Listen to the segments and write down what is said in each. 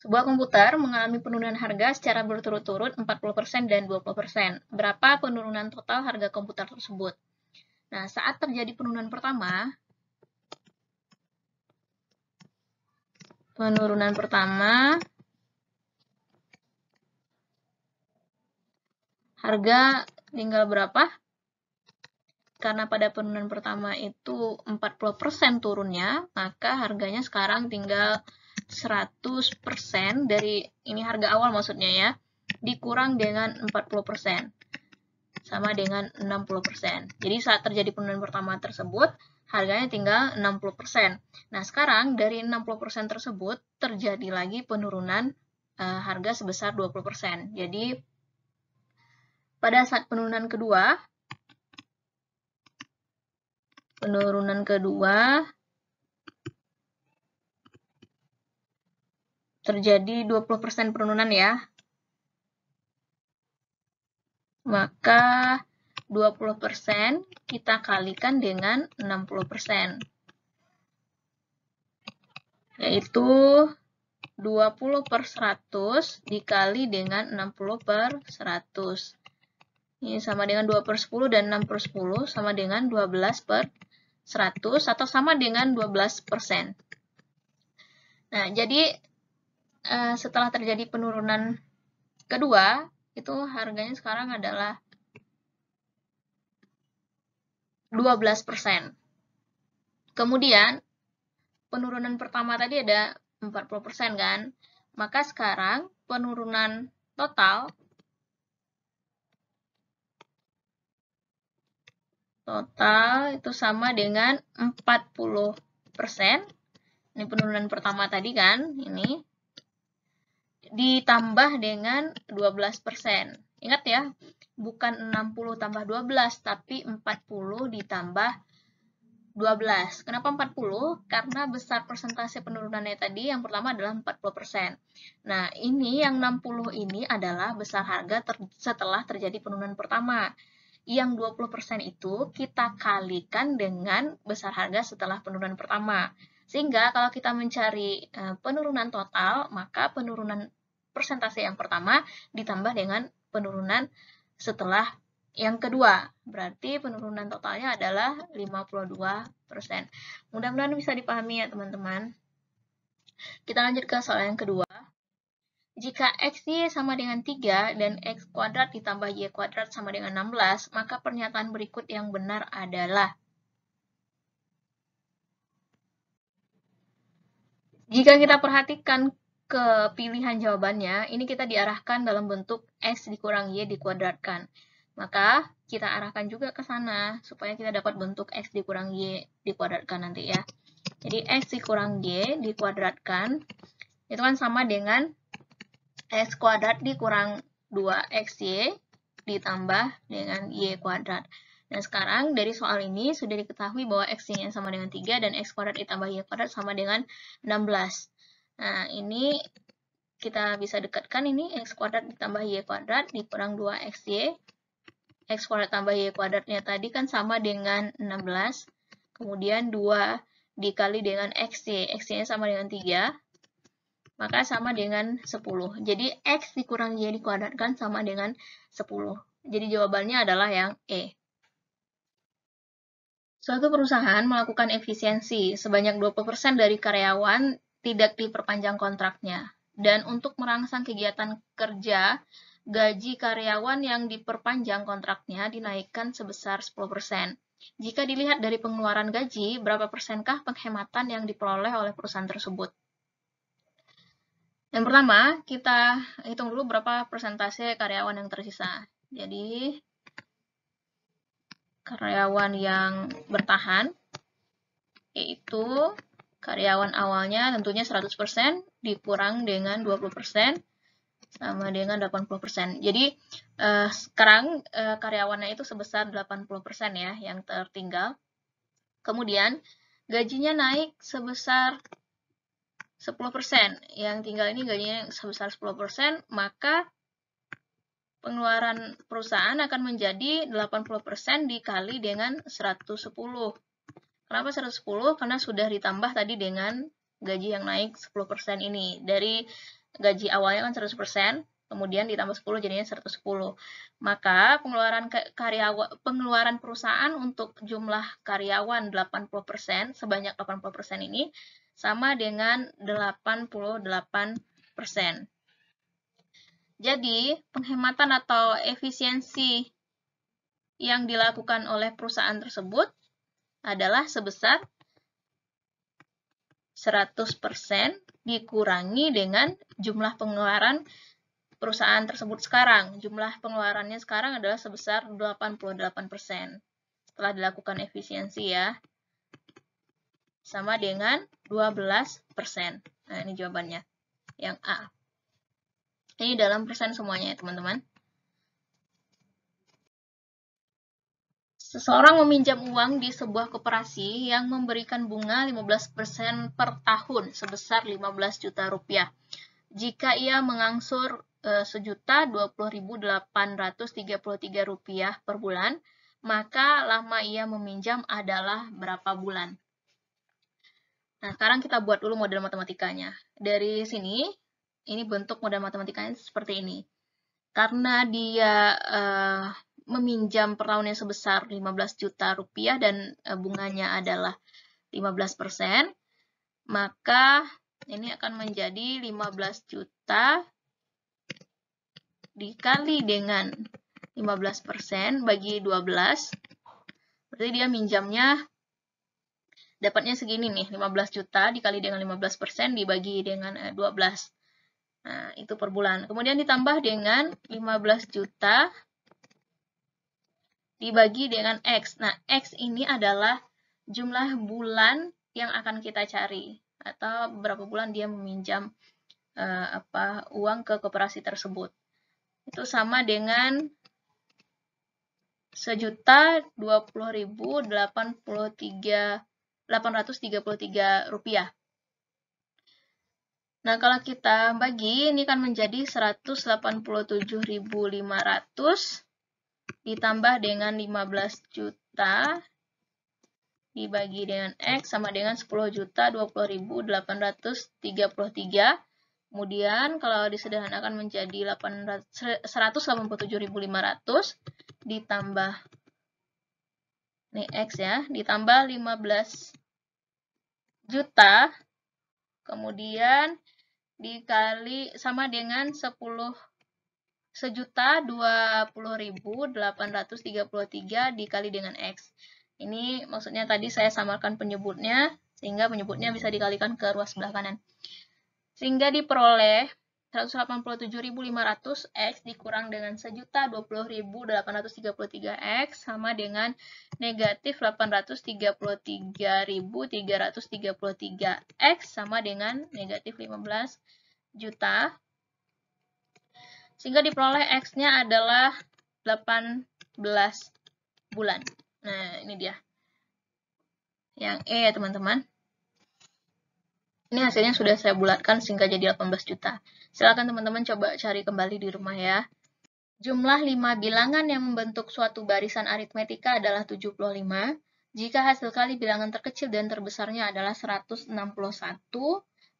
Sebuah komputer mengalami penurunan harga secara berturut-turut 40% dan 20%. Berapa penurunan total harga komputer tersebut? Nah, saat terjadi penurunan pertama, harga tinggal berapa? Karena pada penurunan pertama itu 40% turunnya, maka harganya sekarang tinggal 100% dari ini harga awal maksudnya ya, dikurang dengan 40%. Sama dengan 60%. Jadi saat terjadi penurunan pertama tersebut, harganya tinggal 60%. Nah, sekarang dari 60% tersebut terjadi lagi penurunan harga sebesar 20%. Jadi pada saat penurunan kedua terjadi 20% penurunan ya. Maka 20% kita kalikan dengan 60%. Yaitu 20/100 dikali dengan 60/100. Ini sama dengan 2/10 dan 6/10 sama dengan 12/100 atau sama dengan 12%. Nah, jadi setelah terjadi penurunan kedua, itu harganya sekarang adalah 12%. Kemudian, penurunan pertama tadi ada 40% kan? Maka sekarang penurunan total itu sama dengan 40%. Ini penurunan pertama tadi kan, ini ditambah dengan 12%. Ingat ya, bukan 60 tambah 12, tapi 40 ditambah 12. Kenapa 40? Karena besar persentase penurunannya tadi, yang pertama adalah 40%. Nah, ini yang 60 ini adalah besar harga setelah terjadi penurunan pertama. Yang 20% itu kita kalikan dengan besar harga setelah penurunan pertama. Sehingga kalau kita mencari penurunan total, maka penurunan persentase yang pertama ditambah dengan penurunan setelah yang kedua. Berarti penurunan totalnya adalah 52%. Mudah-mudahan bisa dipahami ya teman-teman. Kita lanjut ke soal yang kedua. Jika XY sama dengan 3 dan X kuadrat ditambah Y kuadrat sama dengan 16, maka pernyataan berikut yang benar adalah: jika kita perhatikan ke pilihan jawabannya, ini kita diarahkan dalam bentuk X dikurang Y dikuadratkan. Maka kita arahkan juga ke sana, supaya kita dapat bentuk X dikurang Y dikuadratkan nanti ya. Jadi X dikurang Y dikuadratkan, itu kan sama dengan X kuadrat dikurang 2XY ditambah dengan Y kuadrat. Nah, sekarang dari soal ini sudah diketahui bahwa X-nya sama dengan 3 dan X kuadrat ditambah Y kuadrat sama dengan 16. Nah, ini kita bisa dekatkan ini X kuadrat ditambah Y kuadrat dikurang 2XY. X kuadrat tambah Y kuadratnya tadi kan sama dengan 16. Kemudian 2 dikali dengan XY. XY-nya sama dengan 3. Maka sama dengan 10. Jadi X dikurang Y dikuadratkan sama dengan 10. Jadi jawabannya adalah yang E. Suatu perusahaan melakukan efisiensi sebanyak 20% dari karyawan tidak diperpanjang kontraknya. Dan untuk merangsang kegiatan kerja, gaji karyawan yang diperpanjang kontraknya dinaikkan sebesar 10%. Jika dilihat dari pengeluaran gaji, berapa persenkah penghematan yang diperoleh oleh perusahaan tersebut? Yang pertama, kita hitung dulu berapa persentase karyawan yang tersisa. Jadi, karyawan yang bertahan, yaitu karyawan awalnya tentunya 100% dikurang dengan 20%, sama dengan 80%. Jadi, sekarang karyawannya itu sebesar 80% ya, yang tertinggal. Kemudian, gajinya naik sebesar 10%. Yang tinggal ini gajinya sebesar 10%, maka pengeluaran perusahaan akan menjadi 80% dikali dengan 110. Kenapa 110? Karena sudah ditambah tadi dengan gaji yang naik 10% ini. Dari gaji awalnya kan 100%, kemudian ditambah 10 jadinya 110. Maka pengeluaran perusahaan untuk jumlah karyawan 80%, sebanyak 80% ini sama dengan 88%. Jadi, penghematan atau efisiensi yang dilakukan oleh perusahaan tersebut adalah sebesar 100% dikurangi dengan jumlah pengeluaran perusahaan tersebut sekarang. Jumlah pengeluarannya sekarang adalah sebesar 88%. Setelah dilakukan efisiensi ya. Sama dengan 12%. Nah, ini jawabannya. Yang A. Ini dalam persen semuanya ya, teman-teman. Seseorang meminjam uang di sebuah koperasi yang memberikan bunga 15% per tahun sebesar 15 juta rupiah. Jika ia mengangsur Rp1.020.833 per bulan, maka lama ia meminjam adalah berapa bulan? Nah, sekarang kita buat dulu model matematikanya. Dari sini, ini bentuk model matematikanya seperti ini. Karena dia meminjam per tahunnya sebesar 15 juta rupiah dan bunganya adalah 15%, maka ini akan menjadi 15 juta dikali dengan 15% bagi 12. Berarti dia minjamnya dapatnya segini nih, 15 juta dikali dengan 15% dibagi dengan 12. Nah, itu per bulan. Kemudian ditambah dengan 15 juta dibagi dengan X. Nah, X ini adalah jumlah bulan yang akan kita cari. Atau berapa bulan dia meminjam uang ke koperasi tersebut. Itu sama dengan 1.020.833 rupiah. Nah, kalau kita bagi, ini kan menjadi 187.500 ditambah dengan 15 juta dibagi dengan X sama dengan 10.020.833. Kemudian kalau disederhanakan menjadi 187.500 ditambah ini X ya, ditambah 15 juta, kemudian dikali sama dengan 1.020.833 dikali dengan X. Ini maksudnya tadi saya samarkan penyebutnya, sehingga penyebutnya bisa dikalikan ke ruas sebelah kanan. Sehingga diperoleh 187.500 X dikurang dengan 1.020.833 X sama dengan negatif 833.333 X sama dengan negatif 15 juta. Sehingga diperoleh X-nya adalah 18 bulan. Nah, ini dia. Yang E ya, teman-teman. Ini hasilnya sudah saya bulatkan sehingga jadi 18 juta. Silakan teman-teman coba cari kembali di rumah ya. Jumlah 5 bilangan yang membentuk suatu barisan aritmetika adalah 75. Jika hasil kali bilangan terkecil dan terbesarnya adalah 161,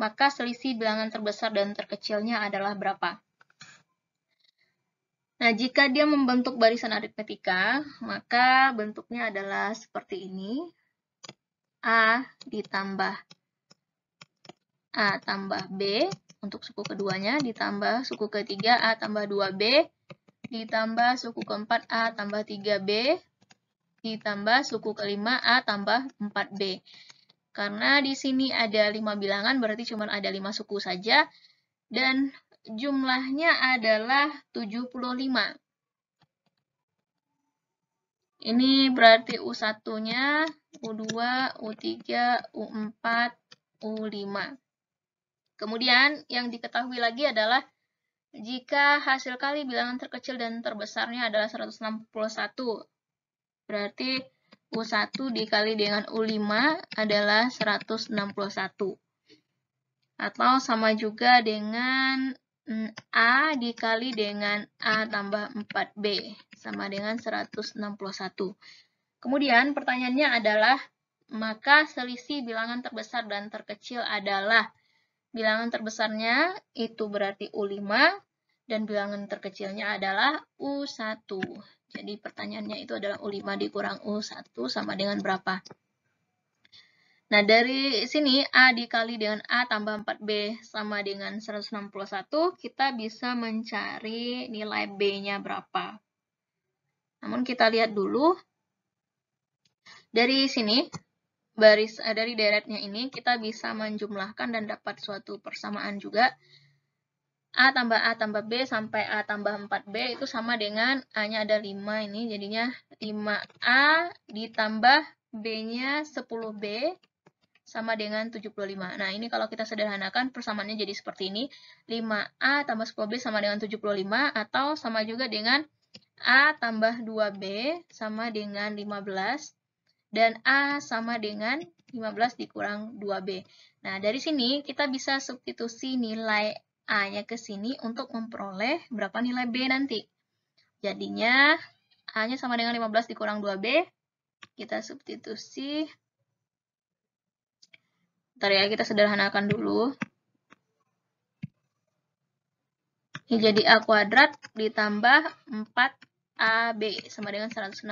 maka selisih bilangan terbesar dan terkecilnya adalah berapa? Nah, jika dia membentuk barisan aritmetika, maka bentuknya adalah seperti ini. A ditambah A tambah B untuk suku keduanya, ditambah suku ketiga A tambah 2B, ditambah suku keempat A tambah 3B, ditambah suku kelima A tambah 4B. Karena di sini ada 5 bilangan, berarti cuma ada 5 suku saja, dan jumlahnya adalah 75. Ini berarti U1-nya, U2, U3, U4, U5. Kemudian yang diketahui lagi adalah jika hasil kali bilangan terkecil dan terbesarnya adalah 161, berarti U1 dikali dengan U5 adalah 161. Atau sama juga dengan A dikali dengan A tambah 4B, sama dengan 161. Kemudian pertanyaannya adalah, maka selisih bilangan terbesar dan terkecil adalah, Bilangan terbesarnya itu berarti U5, dan bilangan terkecilnya adalah U1. Jadi pertanyaannya itu adalah U5 dikurang U1 sama dengan berapa? Nah, dari sini A dikali dengan A tambah 4B sama dengan 161, kita bisa mencari nilai B-nya berapa. Namun kita lihat dulu, dari sini, dari deretnya ini, kita bisa menjumlahkan dan dapat suatu persamaan juga. A tambah B sampai A tambah 4B itu sama dengan A-nya ada 5 ini, jadinya 5A ditambah B-nya 10B sama dengan 75. Nah, ini kalau kita sederhanakan persamaannya jadi seperti ini. 5A tambah 10B sama dengan 75, atau sama juga dengan A tambah 2B sama dengan 15, dan A sama dengan 15 dikurang 2B. Nah, dari sini kita bisa substitusi nilai A-nya ke sini untuk memperoleh berapa nilai B nanti. Jadinya A-nya sama dengan 15 dikurang 2B. Kita substitusi. Bentar ya, kita sederhanakan dulu. Ini jadi A kuadrat ditambah 4AB sama dengan 161.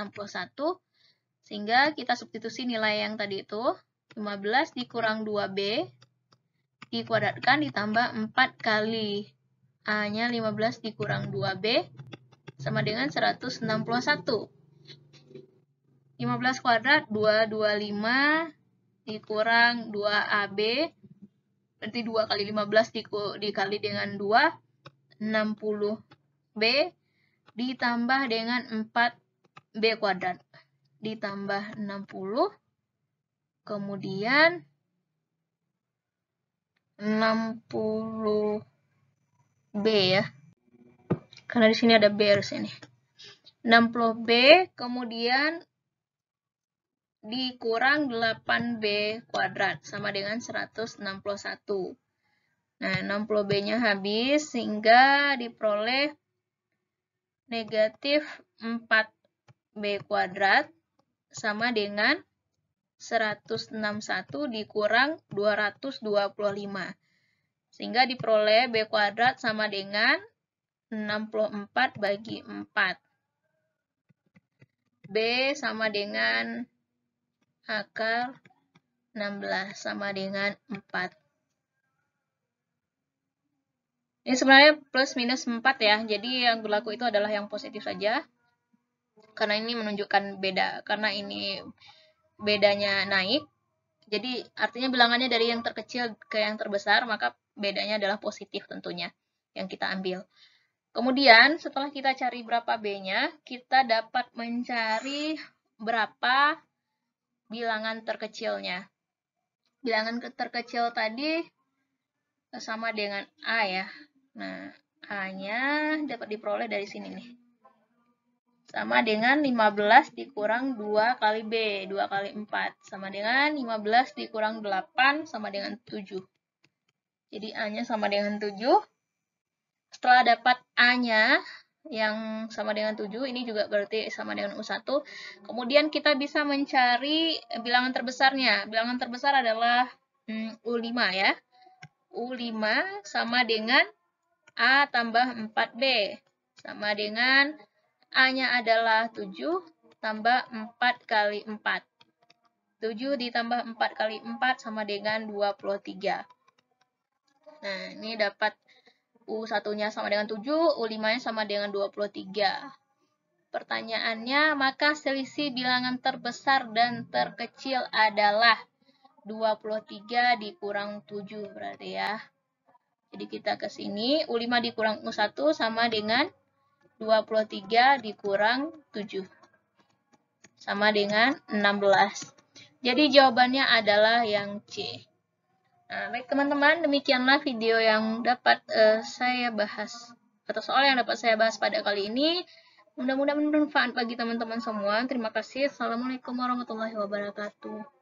Sehingga kita substitusi nilai yang tadi itu. 15 dikurang 2B dikuadratkan ditambah 4 kali A-nya 15 dikurang 2B sama dengan 161. 15 kuadrat 225 dikurang 2AB, berarti 2 kali 15 dikali dengan 2, 60B ditambah dengan 4B kuadrat ditambah 60, kemudian 60B ya, karena di sini ada B harus ini. 60B kemudian dikurang 8B kuadrat sama dengan 161. Nah, 60B-nya habis sehingga diperoleh negatif 4B kuadrat sama dengan 161 dikurang 225. Sehingga diperoleh B kuadrat sama dengan 64 bagi 4. B sama dengan akar 16 sama dengan 4. Ini sebenarnya plus minus 4 ya, jadi yang berlaku itu adalah yang positif saja. Karena ini menunjukkan beda, karena ini bedanya naik. Jadi artinya bilangannya dari yang terkecil ke yang terbesar, maka bedanya adalah positif tentunya yang kita ambil. Kemudian setelah kita cari berapa B-nya, kita dapat mencari berapa bilangan terkecilnya. Bilangan terkecil tadi sama dengan A ya. Nah, A-nya dapat diperoleh dari sini nih. Sama dengan 15 dikurang 2 kali B, 2 kali 4. Sama dengan 15 dikurang 8 sama dengan 7. Jadi A-nya sama dengan 7. Setelah dapat A-nya yang sama dengan 7, ini juga berarti sama dengan U1. Kemudian kita bisa mencari bilangan terbesarnya. Bilangan terbesar adalah U5 ya. U5 sama dengan A tambah 4B. Sama dengan A-nya adalah 7 tambah 4 kali 4. 7 ditambah 4 kali 4 sama dengan 23. Nah, ini dapat U1-nya sama dengan 7, U5-nya sama dengan 23. Pertanyaannya, maka selisih bilangan terbesar dan terkecil adalah 23 dikurang 7 berarti ya. Jadi kita ke sini, U5 dikurang U1 sama dengan 23 dikurang 7. Sama dengan 16. Jadi jawabannya adalah yang C. Nah, baik teman-teman, demikianlah video yang dapat saya bahas, atau soal yang dapat saya bahas pada kali ini. Mudah-mudahan bermanfaat bagi teman-teman semua. Terima kasih. Assalamualaikum warahmatullahi wabarakatuh.